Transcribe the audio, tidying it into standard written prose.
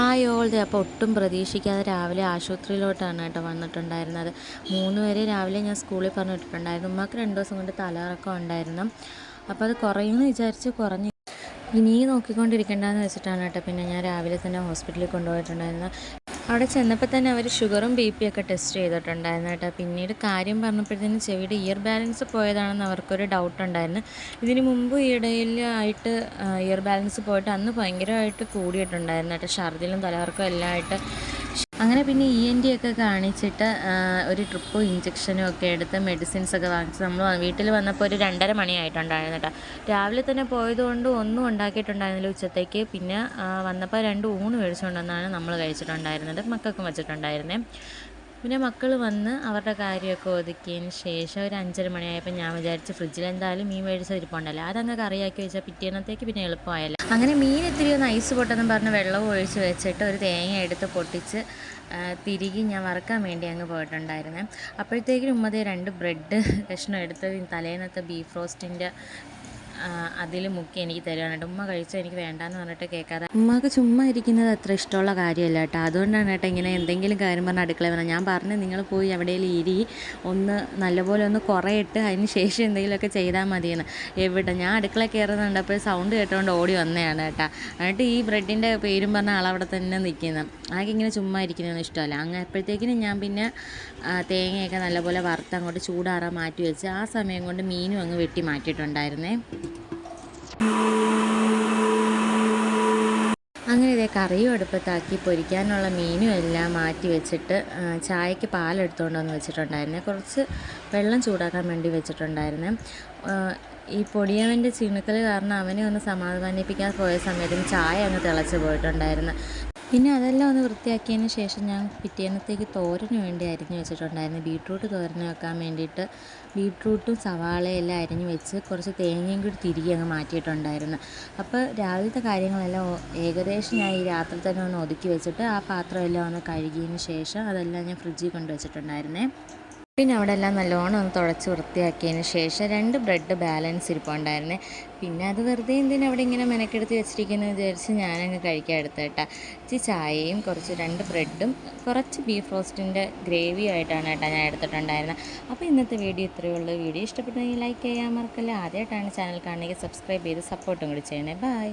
Hi all they അപ്പോൾ ഒട്ടും പ്രതീക്ഷിക്കാതെ രാവിലെ ആശുപത്രിയിലോട്ടാണ് കേട്ടോ വന്നിട്ടുണ്ടായിരുന്നത്. 3 വരെ രാവിലെ ഞാൻ സ്കൂളിൽ പറഞ്ഞിട്ടുണ്ടായിരുന്നു. ഉമ്മാക്ക് 2 ദിവസം കൊണ്ട് തലകറക്കം ഉണ്ടായിരുന്നു. അപ്പോൾ അത് കുറയുമെന്ന് വിചാരിച്ച് കുറഞ്ഞ് ഇനി നോക്കിക്കൊണ്ടിരിക്കേണ്ടതെന്ന് വെച്ചിട്ടാണ് കേട്ടോ പിന്നെ ഞാൻ രാവിലെ തന്നെ ഹോസ്പിറ്റലിൽ കൊണ്ടുപോയിട്ടുണ്ടായിരുന്നത്. അവിടെ ചെന്നപ്പോൾ തന്നെ അവർ ഷുഗറും BP ഒക്കെ ടെസ്റ്റ് ചെയ്തിട്ടുണ്ടായിരുന്നു കേട്ടോ. പിന്നീട് കാര്യം പറഞ്ഞപ്പോഴത്തേനും ചെവിയുടെ ഇയർ ബാലൻസ് പോയതാണെന്ന് അവർക്കൊരു ഡൗട്ട് ഉണ്ടായിരുന്നു. ഇതിന് മുമ്പ് ഇടയിൽ ആയിട്ട് ഇയർ ബാലൻസ് പോയിട്ട് അന്ന് ഭയങ്കരമായിട്ട് കൂടിയിട്ടുണ്ടായിരുന്നു കേട്ടോ. ഛർദിലും തലകറക്കവും എല്ലാം ആയിട്ട് അങ്ങനെ പിന്നെ ENT ഒക്കെ കാണിച്ചിട്ട് ഒരു ട്രിപ്പും ഇഞ്ചക്ഷനും ഒക്കെ എടുത്ത് മെഡിസിൻസൊക്കെ വാങ്ങിച്ച് നമ്മൾ വീട്ടിൽ വന്നപ്പോൾ ഒരു 2:30 മണിയായിട്ടുണ്ടായിരുന്നു കേട്ടോ. രാവിലെ തന്നെ പോയതുകൊണ്ട് ഒന്നും ഉണ്ടാക്കിയിട്ടുണ്ടായിരുന്നില്ല ഉച്ചത്തേക്ക്. പിന്നെ വന്നപ്പോൾ 2 ഊണ് മേടിച്ചുകൊണ്ടെന്നാണ് നമ്മൾ കഴിച്ചിട്ടുണ്ടായിരുന്നത്, മക്കൾക്കും വെച്ചിട്ടുണ്ടായിരുന്നേ. പിന്നെ മക്കൾ വന്ന് അവരുടെ കാര്യമൊക്കെ ഒതുക്കിയതിന് ശേഷം ഒരു 5:30 മണിയായപ്പോൾ ഞാൻ വിചാരിച്ച് ഫ്രിഡ്ജിൽ എന്തായാലും മീൻ മേടിച്ചത് ഇരിപ്പുണ്ടല്ലോ, അതങ്ങ് കറിയാക്കി വെച്ചാൽ പിറ്റേന്നത്തേക്ക് പിന്നെ എളുപ്പമായല്ലോ. അങ്ങനെ മീൻ ഇത്തിരി ഒന്ന് ഐസ് പൊട്ടെന്ന് പറഞ്ഞ് വെള്ളം ഒഴിച്ച് വെച്ചിട്ട് ഒരു തേങ്ങ എടുത്ത് പൊട്ടിച്ച് തിരികെ ഞാൻ വറുക്കാൻ വേണ്ടി അങ്ങ് പോയിട്ടുണ്ടായിരുന്നേ. അപ്പോഴത്തേക്കും ഉമ്മതേ 2 ബ്രെഡ് കഷ്ണം എടുത്ത് തലേന്നത്തെ ബീഫ് റോസ്റ്റിൻ്റെ അതിൽ മുക്കി എനിക്ക് തരുവാണ്. ഉമ്മ കഴിച്ചോ, എനിക്ക് വേണ്ടാന്ന് പറഞ്ഞിട്ട് കേൾക്കാതെ. ഉമ്മക്ക് ചുമ്മാ ഇരിക്കുന്നത് അത്ര ഇഷ്ടമുള്ള കാര്യമല്ല കേട്ടോ. അതുകൊണ്ടാണ് കേട്ടോ ഇങ്ങനെ എന്തെങ്കിലും കാര്യം പറഞ്ഞ് അടുക്കളയിൽ വന്നാൽ ഞാൻ പറഞ്ഞു, നിങ്ങൾ പോയി എവിടെയെങ്കിലും ഒന്ന് നല്ലപോലെ ഒന്ന് കുറയിട്ട് അതിന് ശേഷം എന്തെങ്കിലുമൊക്കെ ചെയ്താൽ മതിയെന്ന്. എവിടെ ഞാൻ അടുക്കളയിൽ കയറുന്നുണ്ട്, അപ്പോൾ സൗണ്ട് കേട്ടുകൊണ്ട് ഓടി വന്നതാണ് കേട്ടോ. എന്നിട്ട് ഈ ബ്രെഡിൻ്റെ പേരും പറഞ്ഞ ആളവിടെ തന്നെ നിൽക്കുന്നത്. ആകെ ഇങ്ങനെ ചുമ്മാ ഇരിക്കുന്നതൊന്നും ഇഷ്ടമല്ല. അങ്ങനെ എപ്പോഴത്തേക്കിനും ഞാൻ പിന്നെ തേങ്ങയൊക്കെ നല്ലപോലെ വറുത്ത് അങ്ങോട്ട് ചൂടാറാൻ മാറ്റി വെച്ച് ആ സമയം കൊണ്ട് മീനും അങ്ങ് വെട്ടി മാറ്റിയിട്ടുണ്ടായിരുന്നേ. അങ്ങനെ ഇതേ കറിയും അടുപ്പത്താക്കി പൊരിക്കാനുള്ള മീനും എല്ലാം മാറ്റി വെച്ചിട്ട് ചായക്ക് പാലെടുത്തുകൊണ്ട് വന്ന് വെച്ചിട്ടുണ്ടായിരുന്നേ. കുറച്ച് വെള്ളം ചൂടാക്കാൻ വേണ്ടി വെച്ചിട്ടുണ്ടായിരുന്നേ. ഈ പൊടിയവൻ്റെ ചിണുക്കൽ കാരണം അവനെ ഒന്ന് സമാധാനിപ്പിക്കാൻ പോയ സമയത്തും ചായ അങ്ങ് തിളച്ച് പോയിട്ടുണ്ടായിരുന്നു. പിന്നെ അതെല്ലാം ഒന്ന് വൃത്തിയാക്കിയതിന് ശേഷം ഞാൻ പിറ്റേന്നത്തേക്ക് തോരന് വേണ്ടി അരിഞ്ഞ് വെച്ചിട്ടുണ്ടായിരുന്നു. ബീട്രൂട്ട് തോരന് വെക്കാൻ വേണ്ടിയിട്ട് ബീട്രൂട്ടും സവാളയും എല്ലാം അരിഞ്ഞ് വെച്ച് കുറച്ച് തേങ്ങയും കൂടി തിരികെ അങ്ങ് മാറ്റിയിട്ടുണ്ടായിരുന്നു. അപ്പോൾ രാവിലത്തെ കാര്യങ്ങളെല്ലാം ഏകദേശം ഞാൻ ഈ രാത്രി തന്നെ ഒന്ന് ഒതുക്കി വെച്ചിട്ട് ആ പാത്രമെല്ലാം ഒന്ന് കഴുകിയതിന് ശേഷം അതെല്ലാം ഞാൻ ഫ്രിഡ്ജിൽ കൊണ്ട് വെച്ചിട്ടുണ്ടായിരുന്നേ. പിന്നെ അവിടെ എല്ലാം നല്ലോണം ഒന്ന് തുടച്ച് വൃത്തിയാക്കിയതിന് ശേഷം 2 ബ്രെഡ് ബാലൻസ് ഇരിപ്പുണ്ടായിരുന്നേ. പിന്നെ അത് വെറുതെ എന്തിനാ അവിടെ ഇങ്ങനെ മെനക്കെടുത്ത് വെച്ചിരിക്കുന്നത് വിചാരിച്ച് ഞാനങ്ങ് കഴിക്കാൻ എടുത്ത കേട്ടോ. ചായയും കുറച്ച് 2 ബ്രെഡും കുറച്ച് ബീഫ് റോസ്റ്റിൻ്റെ ഗ്രേവി ആയിട്ടാണ് കേട്ടോ ഞാൻ എടുത്തിട്ടുണ്ടായിരുന്നത്. അപ്പോൾ ഇന്നത്തെ വീഡിയോ ഇത്രയേ ഉള്ളൂ. വീഡിയോ ഇഷ്ടപ്പെട്ടെങ്കിൽ ലൈക്ക് ചെയ്യാൻ മറക്കല്ല. ആദ്യമായിട്ടാണ് ചാനൽ കാണുന്നെങ്കിൽ സബ്സ്ക്രൈബ് ചെയ്ത് സപ്പോർട്ടും കൂടി ചെയ്യണേ. ബൈ.